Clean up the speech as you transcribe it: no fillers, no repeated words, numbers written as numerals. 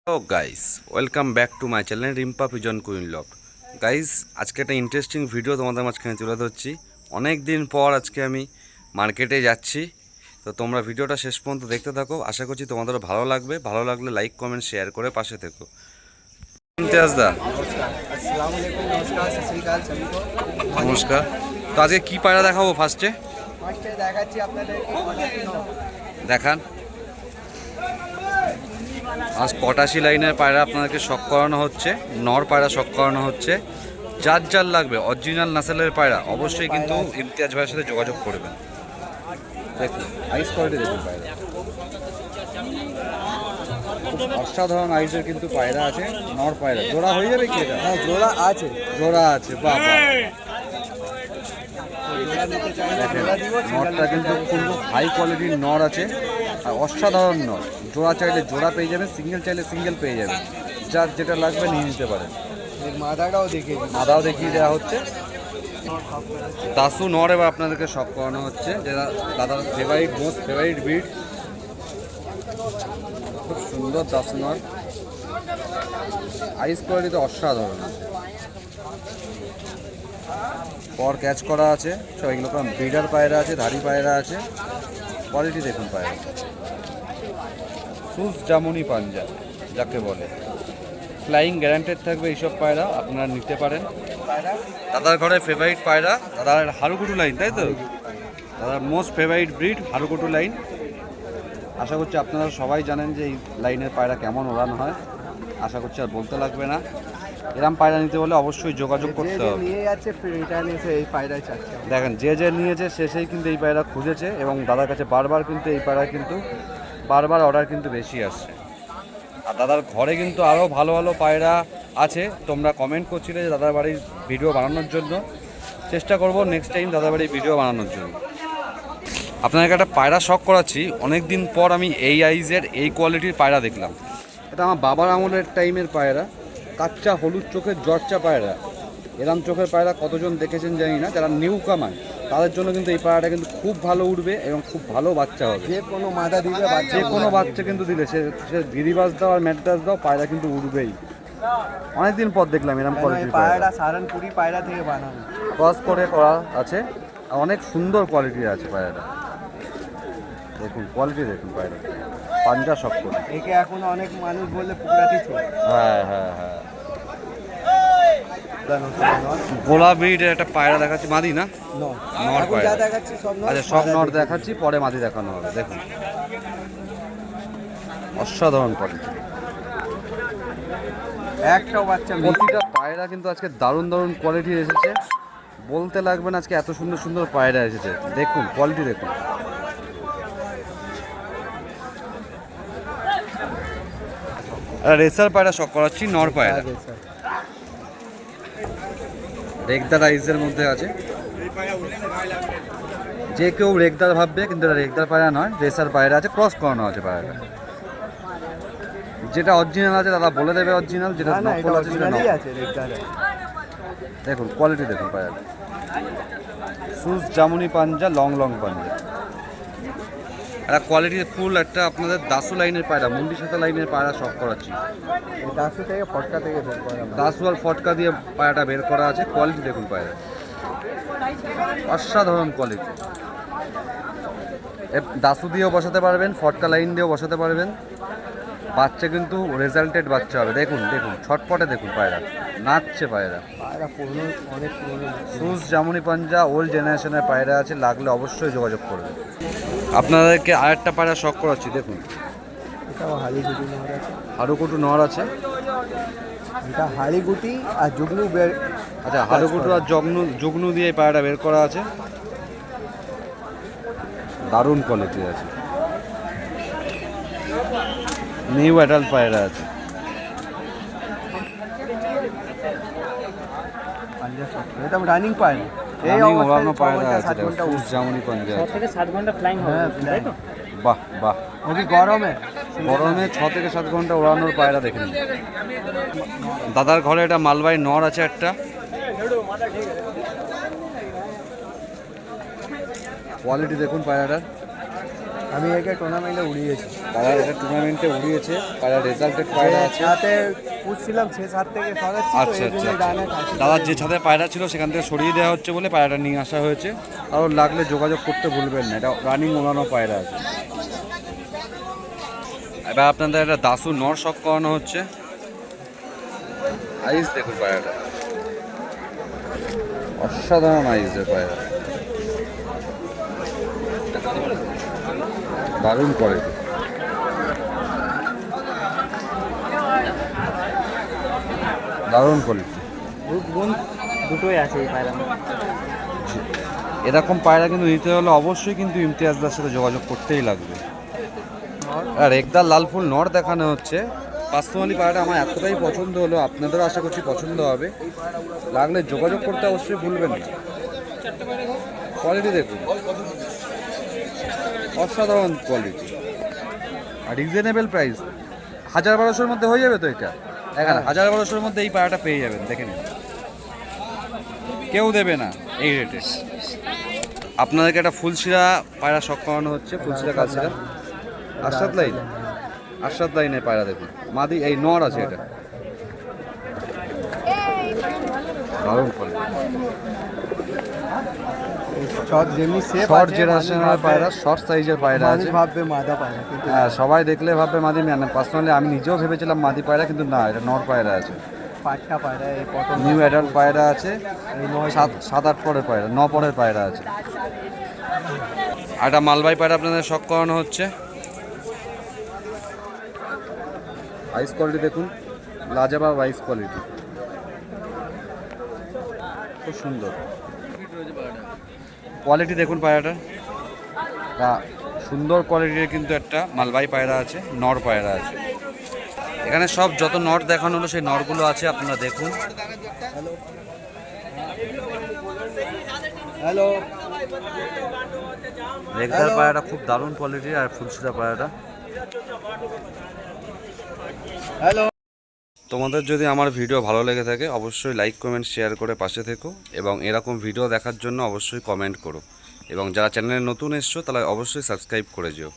Hello guys, welcome back to my channel Rimpa pigeon queen loft. Guys, আজকে একটা interesting video তোমাদের মাঝখানে তুলে ধরছি। অনেক দিন পর আজকে আমি মার্কেটে যাচ্ছি, তো তোমরা ভিডিওটা শেষ পর্যন্ত দেখতে থাকো। আশা করছি তোমাদেরও ভালো লাগবে। ভালো লাগলে লাইক কমেন্ট শেয়ার করে পাশে থেকো। ইমতিয়াজ দা, अस्सलाम वालेकुम, नमस्कार, सत श्री अकाल सभी को। নমস্কার। তো আজকে কী পায়রা দেখাবো ফার্স্টে? ফার্স্টে দেখাচ্ছি আপনাদেরকে দেখান। আজ 85 লাইনের পায়রা আপনাদেরকে শখ করানো হচ্ছে, নর পায়রা শখ করানো হচ্ছে। যার যার লাগবে অরিজিনাল নাসেলের পায়রা অবশ্যই কিন্তু ইমতিয়াজ ভাইয়ের সাথে যোগাযোগ করবেন। দেখুন আইস কোয়ালিটি দেখুন পায়রা, অসাধারণ আইসের কিন্তু পায়রা আছে। নর পায়রা জোড়া হয়ে যাবে কি এটা? হ্যাঁ, জোড়া আছে। জোড়া আছে, বাবা। জোড়া নিতে চাইলে দেখেন জোড়া দিব, নরটা কিন্তু খুব হাই কোয়ালিটির নর আছে আর অসাধারণ নর। জোড়া চাইলে জোড়া পেয়ে যাবেন, সিঙ্গেল চাইলে সিঙ্গেল পেয়ে যাবেন। যার যেটা লাগবে নিয়ে নিতে পারেন। এর মাথাটাও দেখে দিই। মাদাও দেখিয়ে দেওয়া হচ্ছে। দাসু নর এবার আপনাদেরকে শখ করানো হচ্ছে, যেটা দাদার ফেভারিট, মোস্ট ফেভারিট ব্রিড। খুব সুন্দর দাসু নর, আইস কোয়ালিটি তো অসাধারণ আছে। পর ক্যাচ করা আছে, সব এগুলো ব্রিডার পায়রা আছে, ধাড়ি পায়রা আছে। কোয়ালিটি দেখুন পায়রা, সুস জামুনি পাঞ্জা যাকে বলে। ফ্লাইং গ্যারান্টেড থাকবে এইসব পায়রা, আপনারা নিতে পারেন। দাদার ঘরের ফেভারিট পায়রা, দাদার হারুকুটু লাইন, তাই তো? দাদার মোস্ট ফেভারিট ব্রিড হারুকুটু লাইন। আশা করছি আপনারা সবাই জানেন যে এই লাইনের পায়রা কেমন ওড়ানো হয়। আশা করছি আর বলতে লাগবে না। এরম পায়রা নিতে হলে অবশ্যই যোগাযোগ করতে হবে। নিয়ে যাচ্ছে ফির রিটার্ন এসে এই পায়রাই চাচ্ছে। দেখেন যে যে নিয়েছে সে সেই কিন্তু এই পায়রা খুঁজেছে এবং দাদার কাছে বারবার কিন্তু এই পায়রা কিন্তু বারবার অর্ডার কিন্তু বেশি আসছে। আর দাদার ঘরে কিন্তু আরও ভালো ভালো পায়রা আছে। তোমরা কমেন্ট করছিলে যে দাদার বাড়ির ভিডিও বানানোর জন্য। চেষ্টা করব নেক্সট টাইম দাদার বাড়ির ভিডিও বানানোর জন্য। আপনাকে একটা পায়রা শখ করাচ্ছি। অনেক দিন পর আমি এই আইজের এই কোয়ালিটির পায়রা দেখলাম। এটা আমার বাবার আমলের টাইমের পায়রা, কাচ্চা হলুদ চোখের জর্চা পায়রা। এরম চোখের পায়রা কতজন দেখেছেন জানি না। যারা নিউ কামার তাদের জন্য কিন্তু এই পায়রাটা কিন্তু খুব ভালো উঠবে এবং খুব ভালো বাচ্চা হবে। যে কোনো মাথা দিলে যে কোনো বাচ্চা কিন্তু দিলে সে গিরিবাজ দাও আর ম্যাড্রাস দাও, পায়রা কিন্তু উঠবেই। অনেকদিন পর দেখলাম এরকম কোয়ালিটির পায়রা। পায়রা সাহারানপুরি পায়রা থেকে বানানো, ক্রস করে করা আছে, আর অনেক সুন্দর কোয়ালিটির আছে পায়রাটা। দেখুন কোয়ালিটি দেখুন পায়রা, পাঞ্জা শক্ত। একে এখন অনেক মানুষ বললে পুকুরাতি ছিল। হ্যাঁ হ্যাঁ হ্যাঁ। গোলা ব্রিডের একটা পায়রা দেখাচ্ছি, মাদি না? নর পায়রা দেখাচ্ছি সব। আচ্ছা, সব নর দেখাচ্ছি, পরে মাদি দেখানো হবে। দেখুন অসাধারণ কোয়ালিটি, একটাও বাচ্চা প্রতিটা পায়রা কিন্তু আজকে দারুণ দারুণ কোয়ালিটি এসেছে। বলতে লাগবে না আজকে এত সুন্দর সুন্দর পায়রা এসেছে। দেখুন কোয়ালিটি দেখুন। রেসার পায়রা শখ করাচ্ছি, নর পায়রা রেগদার আইসের মধ্যে আছে। যে কেউ রেগদার ভাববে, কিন্তু এটা রেগদার পায়রা নয়, রেসার পায়রা আছে, ক্রস করানো আছে পায়রাটা। যেটা অরিজিনাল আছে দাদা বলে দেবে অরিজিনাল, যেটা নকল আছে সেটা নকল। দেখুন কোয়ালিটি দেখুন পায়রাটা, সুস জামুনি পাঞ্জা, লং লং পাঞ্জা। একটা কোয়ালিটি ফুল একটা আপনাদের দাসু লাইনের পায়রা, মুন্ডি সাথে লাইনের পায়রা শখ করাচ্ছি। দাসু থেকে ফটকা থেকে বের করা, দাসু আর ফটকা দিয়ে পায়রাটা বের করা আছে। কোয়ালিটি দেখুন পায়রা, অসাধারণ কোয়ালিটি। দাসু দিয়েও বসাতে পারবেন, ফটকা লাইন দিয়েও বসাতে পারবেন। বাচ্চা কিন্তু রেজাল্টেড বাচ্চা হবে। দেখুন দেখুন ছটপটে দেখুন পায়রা, নাচছে পায়রা। অনেক পুরনো সুস জামুনি পাঞ্জা ওল্ড জেনারেশনের পায়রা আছে, লাগলে অবশ্যই যোগাযোগ করবেন। আপনাদেরকে আরেকটা পায়রা শখ করাচ্ছি, দেখুন এটাও হাড়িগুটি নর আছে। হারুকুটু নর আছে। এটা হাড়িগুটি আর জুগনু বের। আচ্ছা, হারুকুটু আর জুগনু দিয়ে পায়রাটা বের করা আছে। দারুণ কোয়ালিটি আছে, নিউ অ্যাডাল্ট পায়রা আছে। এটা রানিং পায়রা, এই ওড়ানো পায়রা আছে। 60 ঘন্টা সুস জামুনি পাঞ্জা 6 থেকে 7 ঘন্টা ফ্লাইং হবে, তাই তো? বাহ বাহ। ওই গরমে গরমে 6 থেকে 7 ঘন্টা ওড়ানোর পায়রা দেখে নিন। দাদার ঘরে একটা মালবাই নর আছে একটা। কোয়ালিটি দেখুন পায়রাটার, আমি একে টুর্নামেন্টে উড়িয়েছি। দাদা এটা টুর্নামেন্টে উড়িয়েছে, পায়রা রেজাল্টেড পায়রা আছে। ছাতে পুষছিলাম, সে ছাদ থেকে সরাচ্ছি, তো আচ্ছা এই আচ্ছা জন্য আচ্ছা। ডানে কাছে দাদার যে ছাদে পায়রা ছিল সেখান থেকে সরিয়ে দেওয়া হচ্ছে বলে পায়রাটা নিয়ে আসা হয়েছে। কারণ লাগলে যোগাযোগ করতে ভুলবেন না, এটা রানিং ওড়ানো পায়রা আছে। এবার আপনাদের একটা দাসু নর শখ করানো হচ্ছে। আইস দেখুন পায়রাটা, অসাধারণ আইসের পায়রা, দারুণ কোয়ালিটি। দারুণ কোয়ালিটি। রূপ গুণ দুটোই আছে এই পায়রা। এরকম পায়রা কিন্তু নিতে হলে অবশ্যই কিন্তু ইমতিয়াজদার সাথে যোগাযোগ করতেই লাগবে। আর একদার লাল ফুল নর দেখানো হচ্ছে। পার্সোনালি পায়রাটা আমার এতটাই পছন্দ হলো, আপনাদেরও আশা করছি পছন্দ হবে। লাগলে যোগাযোগ করতে অবশ্যই ভুলবেন না। কোয়ালিটি দেখুন, অসাধারণ কোয়ালিটি আর রিজনেবল প্রাইস। 1000-1200-র মধ্যে হয়ে যাবে তো এটা? এখানে 1000-1200-র মধ্যে এই পায়রাটা পেয়ে যাবেন, দেখে নিন। কেউ দেবে না এই রেটে। আপনাদেরকে একটা ফুলশিরা পায়রা শখ করানো হচ্ছে, ফুলশিরা কালশিরা। আরশাদ লাইনের পায়রা দেখুন, মাদি এই নর আছে এটা, দারুণ কোয়ালিটি। শর্ট যেমনি সেফ শর্ট জেনারেশনের পায়রা, শর্ট সাইজের পায়রা মানুষ আছে। ভাববে মাদা পায়রা, কিন্তু হ্যাঁ, সবাই দেখলে ভাববে মাদি। পার্সোনালি আমি নিজেও ভেবেছিলাম মাদি পায়রা, কিন্তু না, এটা নর পায়রা আছে। পাট্টা পায়রা, এই প্রথম নিউ অ্যাডাল্ট পায়রা আছে, এই 9 7-8 পরের পায়রা, 9 পরের পায়রা আছে। আর একটা মালবাই পায়রা আপনাদের শখ করানো হচ্ছে। আইস কোয়ালিটি দেখুন, লাজবাব আইস কোয়ালিটি, খুব সুন্দর কোয়ালিটি দেখুন পায়রাটা। সুন্দর কোয়ালিটির কিন্তু একটা মালবাই পায়রা আছে, নর পায়রা আছে। এখানে সব যত নট দেখানো হলো সেই নটগুলো আছে, আপনারা দেখুন। হ্যালো, রেগদার পায়রাটা খুব দারুণ কোয়ালিটির, আর ফুলশিরা পায়রাটা। হ্যালো। তোমাদের যদি আমার ভিডিও ভালো লেগে থাকে অবশ্যই লাইক কমেন্ট শেয়ার করে পাশে থেকো, এবং এরকম ভিডিও দেখার জন্য অবশ্যই কমেন্ট করো, এবং যারা চ্যানেলে নতুন এসছো তাহলে অবশ্যই সাবস্ক্রাইব করে যেও।